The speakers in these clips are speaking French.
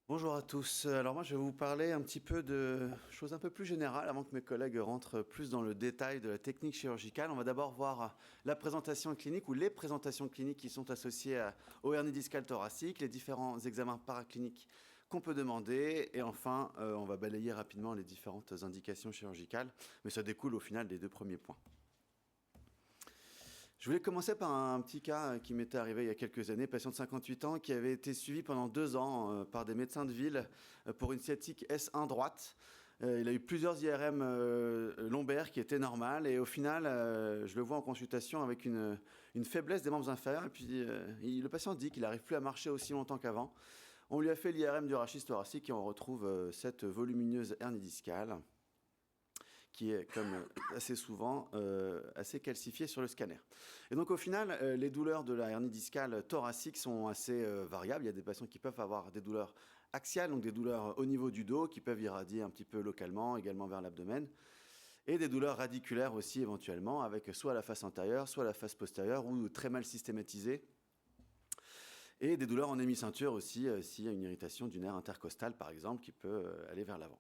Bonjour à tous. Alors moi, je vais vous parler un petit peu de choses un peu plus générales avant que mes collègues rentrent plus dans le détail de la technique chirurgicale. On va d'abord voir la présentation clinique ou les présentations cliniques qui sont associées au hernie discale thoracique, les différents examens paracliniques qu'on peut demander. Et enfin, on va balayer rapidement les différentes indications chirurgicales. Mais ça découle au final des deux premiers points. Je voulais commencer par un petit cas qui m'était arrivé il y a quelques années, patient de 58 ans qui avait été suivi pendant 2 ans par des médecins de ville pour une sciatique S1 droite. Il a eu plusieurs IRM lombaires qui étaient normales et au final, je le vois en consultation avec une faiblesse des membres inférieurs et puis le patient dit qu'il n'arrive plus à marcher aussi longtemps qu'avant. On lui a fait l'IRM du rachis thoracique et on retrouve cette volumineuse hernie discale qui est, comme assez souvent, assez calcifié sur le scanner. Et donc, au final, les douleurs de la hernie discale thoracique sont assez variables. Il y a des patients qui peuvent avoir des douleurs axiales, donc des douleurs au niveau du dos, qui peuvent irradier un petit peu localement, également vers l'abdomen, et des douleurs radiculaires aussi, éventuellement, avec soit la face antérieure, soit la face postérieure, ou très mal systématisées, et des douleurs en hémiceinture aussi, s'il y a une irritation du nerf intercostal, par exemple, qui peut aller vers l'avant.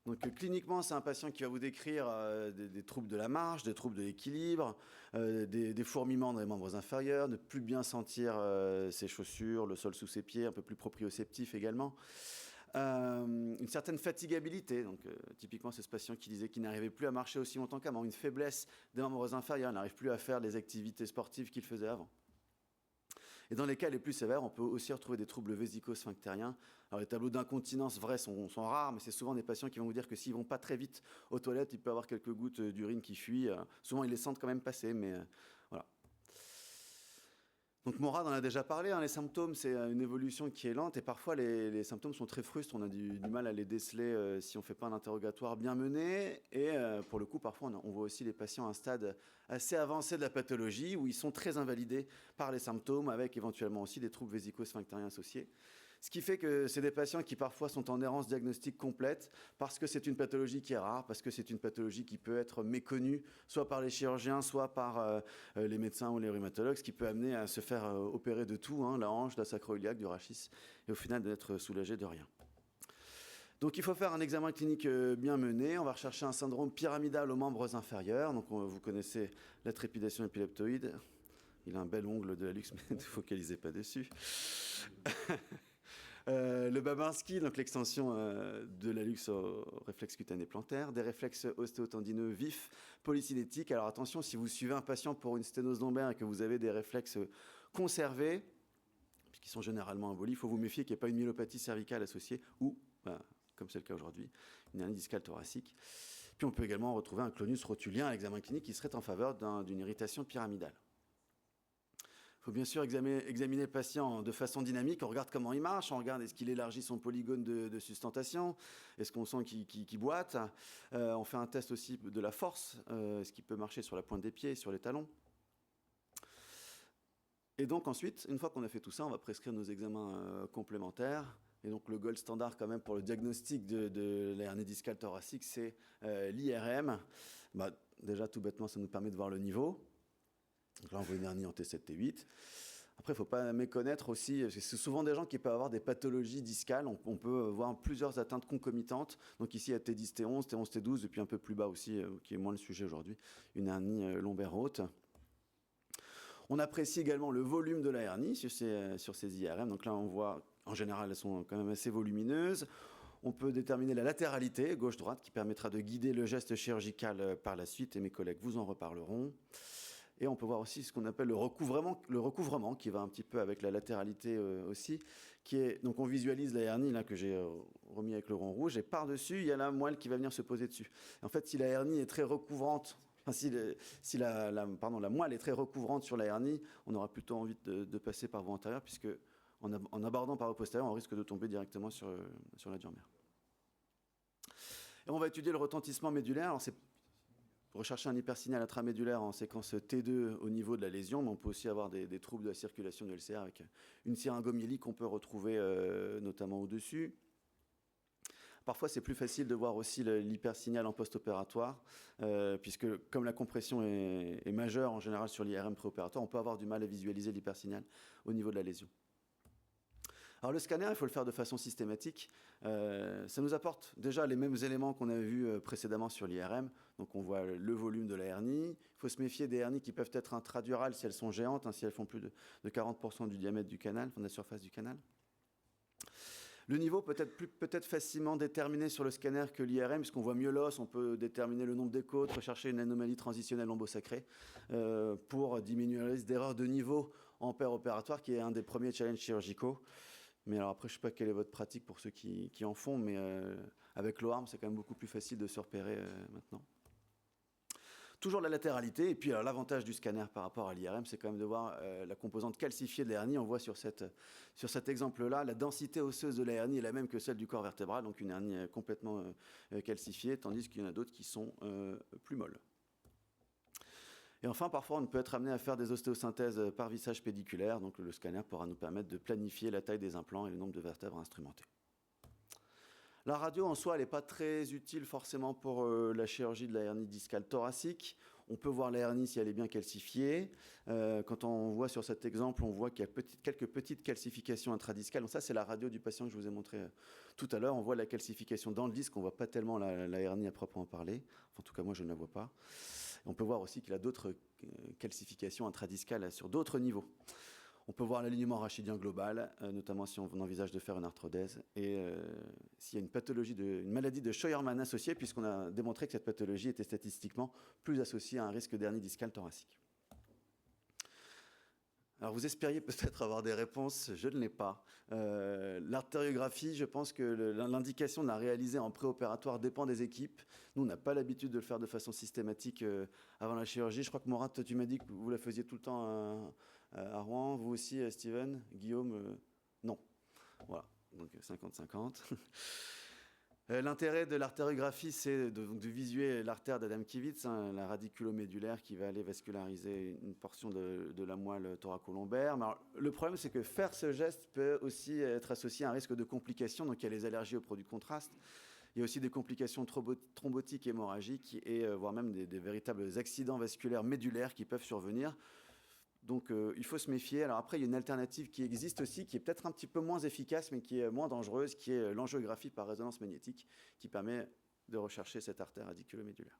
Donc cliniquement, c'est un patient qui va vous décrire des troubles de la marche, des troubles de l'équilibre, des fourmillements dans les membres inférieurs, ne plus bien sentir ses chaussures, le sol sous ses pieds, un peu plus proprioceptif également. Une certaine fatigabilité, donc typiquement c'est ce patient qui disait qu'il n'arrivait plus à marcher aussi longtemps qu'avant, une faiblesse des membres inférieurs, il n'arrive plus à faire les activités sportives qu'il faisait avant. Et dans les cas les plus sévères, on peut aussi retrouver des troubles vésico-sphinctériens. Alors les tableaux d'incontinence vrais sont rares, mais c'est souvent des patients qui vont vous dire que s'ils vont pas très vite aux toilettes, il peut avoir quelques gouttes d'urine qui fuient. Souvent, ils les sentent quand même passer, mais voilà. Donc Morad en a déjà parlé, hein, les symptômes, c'est une évolution qui est lente et parfois les symptômes sont très frustres, on a du mal à les déceler si on ne fait pas un interrogatoire bien mené et pour le coup parfois on voit aussi les patients à un stade assez avancé de la pathologie où ils sont très invalidés par les symptômes avec éventuellement aussi des troubles vésico-sphinctériens associés. Ce qui fait que c'est des patients qui parfois sont en errance diagnostique complète parce que c'est une pathologie qui est rare, parce que c'est une pathologie qui peut être méconnue, soit par les chirurgiens, soit par les médecins ou les rhumatologues, ce qui peut amener à se faire opérer de tout, hein, la hanche, la sacro-iliaque, du rachis, et au final d'être soulagé de rien. Donc il faut faire un examen clinique bien mené. On va rechercher un syndrome pyramidal aux membres inférieurs. Donc vous connaissez la trépidation épileptoïde. Il a un bel ongle de la luxe, mais ne focalisez pas dessus. Le Babinski, donc l'extension de l'hallux au réflexe cutané plantaire, des réflexes ostéotendineux vifs, polycinétiques. Alors attention, si vous suivez un patient pour une sténose lombaire et que vous avez des réflexes conservés, qui sont généralement embolis, il faut vous méfier qu'il n'y ait pas une myélopathie cervicale associée ou, comme c'est le cas aujourd'hui, une hernie discale thoracique. Puis on peut également retrouver un clonus rotulien à l'examen clinique qui serait en faveur d'une irritation pyramidale. Il faut bien sûr examiner le patient de façon dynamique. On regarde comment il marche, on regarde est-ce qu'il élargit son polygone de sustentation, est-ce qu'on sent qu'il boite. On fait un test aussi de la force, est-ce qu'il peut marcher sur la pointe des pieds, sur les talons. Et donc ensuite, une fois qu'on a fait tout ça, on va prescrire nos examens complémentaires. Et donc le gold standard quand même pour le diagnostic de la hernie discale thoracique, c'est l'IRM. Déjà tout bêtement, ça nous permet de voir le niveau. Donc là, on voit une hernie en T7, T8. Après, il ne faut pas méconnaître aussi, parce que c'est souvent des gens qui peuvent avoir des pathologies discales. On peut voir plusieurs atteintes concomitantes. Donc ici, il y a T10, T11, T11, T12, et puis un peu plus bas aussi, qui est moins le sujet aujourd'hui, une hernie lombaire haute. On apprécie également le volume de la hernie sur ces IRM. Donc là, on voit, en général, elles sont quand même assez volumineuses. On peut déterminer la latéralité, gauche-droite, qui permettra de guider le geste chirurgical par la suite, et mes collègues vous en reparleront. Et on peut voir aussi ce qu'on appelle le recouvrement qui va un petit peu avec la latéralité aussi, qui est, donc on visualise la hernie là que j'ai remis avec le rond rouge, et par-dessus, il y a la moelle qui va venir se poser dessus. En fait, si la hernie est très recouvrante, si la moelle est très recouvrante sur la hernie, on aura plutôt envie de passer par voie antérieure, puisque en abordant par voie postérieure, on risque de tomber directement sur la dure mère. Et on va étudier le retentissement médulaire. Alors c'est rechercher un hypersignal intramédulaire en séquence T2 au niveau de la lésion, mais on peut aussi avoir des troubles de la circulation de LCR avec une syringomyélie qu'on peut retrouver notamment au-dessus. Parfois, c'est plus facile de voir aussi l'hypersignal en post-opératoire, puisque comme la compression est majeure en général sur l'IRM préopératoire, on peut avoir du mal à visualiser l'hypersignal au niveau de la lésion. Alors le scanner, il faut le faire de façon systématique. Ça nous apporte déjà les mêmes éléments qu'on a vus précédemment sur l'IRM. Donc on voit le volume de la hernie. Il faut se méfier des hernies qui peuvent être intradurales si elles sont géantes, hein, si elles font plus de 40% du diamètre du canal, de la surface du canal. Le niveau peut être facilement déterminé sur le scanner que l'IRM, puisqu'on voit mieux l'os, on peut déterminer le nombre des côtes, rechercher une anomalie transitionnelle lombosacrée pour diminuer le risque d'erreur de niveau en opératoire, qui est un des premiers challenges chirurgicaux. Mais alors après, je ne sais pas quelle est votre pratique pour ceux qui en font, mais avec l'OARM, c'est quand même beaucoup plus facile de se repérer maintenant. Toujours la latéralité, et puis l'avantage du scanner par rapport à l'IRM, c'est quand même de voir la composante calcifiée de la hernie. On voit sur cet exemple-là, la densité osseuse de la hernie est la même que celle du corps vertébral, donc une hernie complètement calcifiée, tandis qu'il y en a d'autres qui sont plus molles. Et enfin, parfois, on peut être amené à faire des ostéosynthèses par vissage pédiculaire, donc le scanner pourra nous permettre de planifier la taille des implants et le nombre de vertèbres instrumentées. La radio en soi, elle n'est pas très utile forcément pour la chirurgie de la hernie discale thoracique. On peut voir la hernie si elle est bien calcifiée. Quand on voit sur cet exemple, on voit qu'il y a quelques petites calcifications intradiscales. Donc ça, c'est la radio du patient que je vous ai montré tout à l'heure. On voit la calcification dans le disque, on ne voit pas tellement la hernie à proprement parler. Enfin, en tout cas, moi, je ne la vois pas. On peut voir aussi qu'il a d'autres calcifications intradiscales sur d'autres niveaux. On peut voir l'alignement rachidien global, notamment si on envisage de faire une arthrodèse, et s'il y a une maladie de Scheuermann associée, puisqu'on a démontré que cette pathologie était statistiquement plus associée à un risque d'hernie discale thoracique. Alors vous espériez peut-être avoir des réponses, je ne l'ai pas. L'artériographie, je pense que l'indication de la réaliser en préopératoire dépend des équipes. Nous, on n'a pas l'habitude de le faire de façon systématique avant la chirurgie. Je crois que Mourad, tu m'as dit que vous la faisiez tout le temps à Rouen. Vous aussi, Steven, Guillaume, non. Voilà, donc 50-50. L'intérêt de l'artériographie, c'est de visuer l'artère d'Adamkiewicz, hein, la radiculomédulaire qui va aller vasculariser une portion de la moelle thoracolombaire. Mais alors, le problème, c'est que faire ce geste peut aussi être associé à un risque de complications. Donc, il y a les allergies aux produits de contraste. Il y a aussi des complications thrombotiques hémorragiques et voire même des véritables accidents vasculaires médulaires qui peuvent survenir. Donc il faut se méfier. Alors après, il y a une alternative qui existe aussi, qui est peut-être un petit peu moins efficace, mais qui est moins dangereuse, qui est l'angiographie par résonance magnétique, qui permet de rechercher cette artère radiculomédulaire.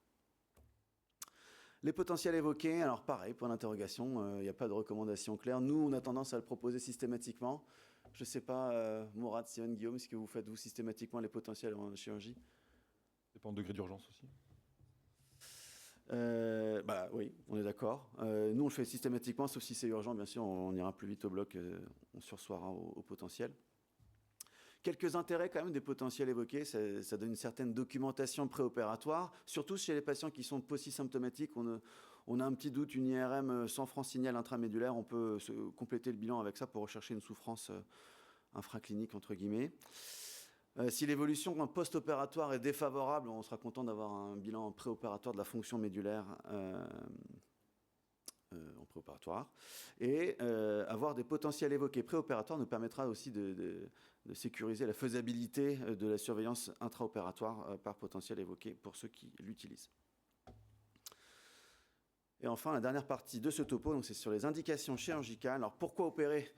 Les potentiels évoqués, alors pareil, point d'interrogation, il n'y a pas de recommandation claire. Nous, on a tendance à le proposer systématiquement. Je ne sais pas, Mourad, Steven, Guillaume, est-ce que vous faites, vous, systématiquement les potentiels en chirurgie? Ça dépend du degré d'urgence aussi. Oui, on est d'accord. Nous, on le fait systématiquement, sauf si c'est urgent, bien sûr, on ira plus vite au bloc, on sursoira au potentiel. Quelques intérêts quand même des potentiels évoqués, ça donne une certaine documentation préopératoire, surtout chez les patients qui sont post-symptomatiques. On a un petit doute, une IRM sans franc-signal intramédulaire, on peut compléter le bilan avec ça pour rechercher une souffrance infraclinique, entre guillemets. Si l'évolution post-opératoire est défavorable, on sera content d'avoir un bilan préopératoire de la fonction médulaire en préopératoire. Et avoir des potentiels évoqués préopératoires nous permettra aussi de sécuriser la faisabilité de la surveillance intraopératoire par potentiel évoqué pour ceux qui l'utilisent. Et enfin, la dernière partie de ce topo, c'est sur les indications chirurgicales. Alors, pourquoi opérer?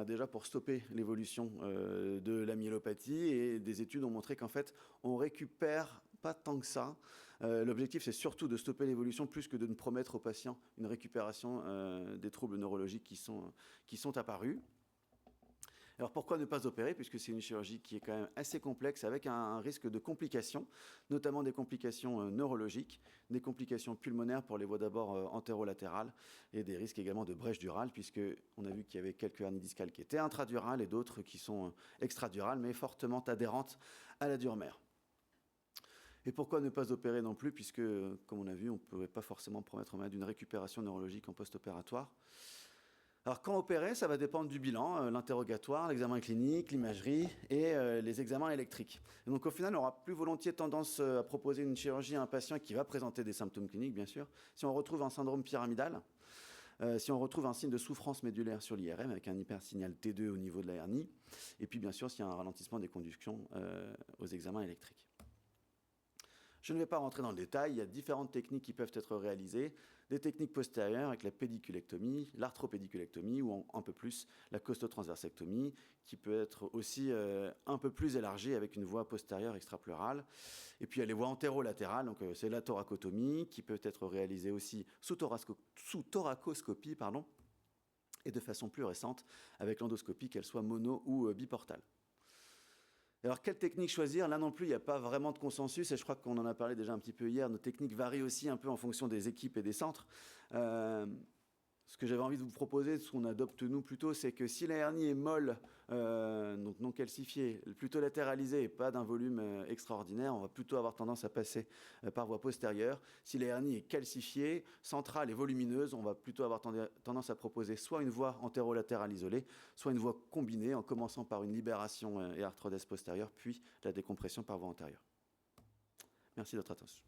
Déjà pour stopper l'évolution de la myélopathie, et des études ont montré qu'en fait, on récupère pas tant que ça. L'objectif, c'est surtout de stopper l'évolution plus que de ne promettre aux patients une récupération des troubles neurologiques qui sont apparus. Alors pourquoi ne pas opérer, puisque c'est une chirurgie qui est quand même assez complexe, avec un risque de complications, notamment des complications neurologiques, des complications pulmonaires pour les voies d'abord antérolatérales, et des risques également de brèche durale, puisqu'on a vu qu'il y avait quelques hernies discales qui étaient intradurales et d'autres qui sont extradurales, mais fortement adhérentes à la dure mère. Et pourquoi ne pas opérer non plus, puisque, comme on a vu, on ne pouvait pas forcément promettre au malade une récupération neurologique en post-opératoire. Alors, quand opérer, ça va dépendre du bilan, l'interrogatoire, l'examen clinique, l'imagerie et les examens électriques. Et donc, au final, on aura plus volontiers tendance à proposer une chirurgie à un patient qui va présenter des symptômes cliniques, bien sûr. Si on retrouve un syndrome pyramidal, si on retrouve un signe de souffrance médulaire sur l'IRM avec un hypersignal T2 au niveau de la hernie, et puis, bien sûr, s'il y a un ralentissement des conductions aux examens électriques. Je ne vais pas rentrer dans le détail, il y a différentes techniques qui peuvent être réalisées, des techniques postérieures avec la pédiculectomie, l'arthropédiculectomie ou un peu plus la costotransversectomie, qui peut être aussi un peu plus élargie avec une voie postérieure extrapleurale. Et puis il y a les voies antérolatérales, donc c'est la thoracotomie qui peut être réalisée aussi sous thoracoscopie, et de façon plus récente avec l'endoscopie, qu'elle soit mono ou biportale. Alors, quelle technique choisir? Là non plus, il n'y a pas vraiment de consensus, et je crois qu'on en a parlé déjà un petit peu hier. Nos techniques varient aussi un peu en fonction des équipes et des centres. Ce que j'avais envie de vous proposer, ce qu'on adopte nous plutôt, c'est que si la hernie est molle, donc non calcifiée, plutôt latéralisée et pas d'un volume extraordinaire, on va plutôt avoir tendance à passer par voie postérieure. Si la hernie est calcifiée, centrale et volumineuse, on va plutôt avoir tendance à proposer soit une voie antérolatérale isolée, soit une voie combinée en commençant par une libération et arthrodèse postérieure, puis la décompression par voie antérieure. Merci de votre attention.